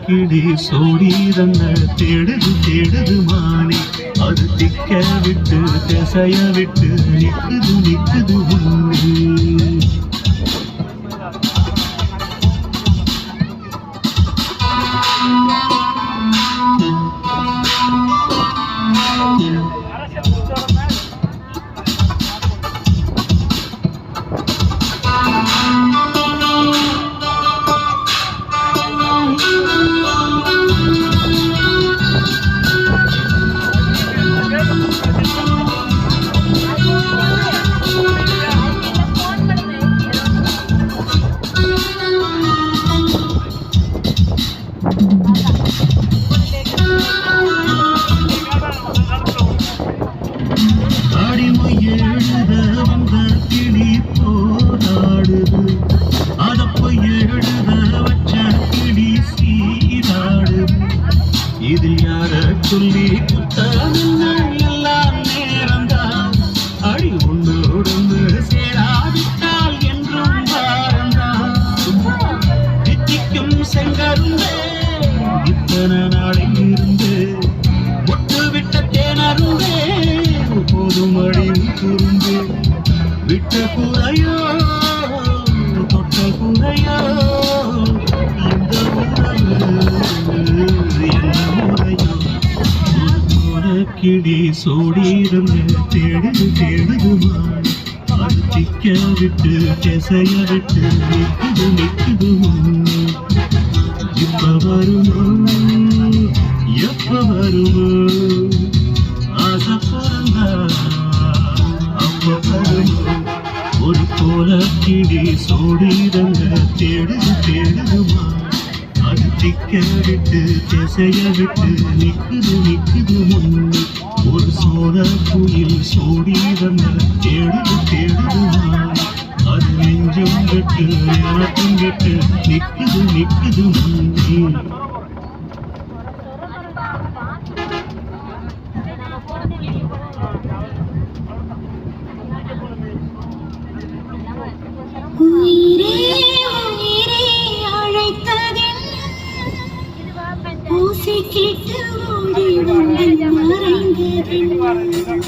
கிளி சோடிரங்க தேடுது தேடுது மானே அது திக்க விட்டு திசைய விட்டு நிக்குது நிக்குது உண்டு இதில் யார சொல்லி எல்லாம் நேரம்தான் அடி உன்னோடு சேராவிட்டால் என்றும் வாரந்தான் தித்திக்கும் செங்கருந்தே இத்தனை நாளில் இருந்து ஒட்டு விட்ட தேனருந்தே போதும் அடியும் குறுந்து விட்ட குறையோ தொட்ட குறையோ இந்த கிளி சோடிரங்க தேடுது தேடுதுமா அது திக்க விட்டு திசைய விட்டு நிக்குது நிக்குது இப்ப வருமோ எப்ப வருமோ ஆசை பிறந்தா அப்ப வருமோ ஒரு போல கிளி சோடிரங்க தேடுது தேடுதுமா அது திக்க விட்டு திசைய விட்டு நிக்குது நிக்குது முன்னு ஒரு சோழ குயில் சோடி வந்த தேடுது தேடுதுமா அது நெஞ்சம் விட்டு எனக்கும் விட்டு நிக்குது நிக்குது முன்னே கேட்டு ஓடி வந்து மறைந்தது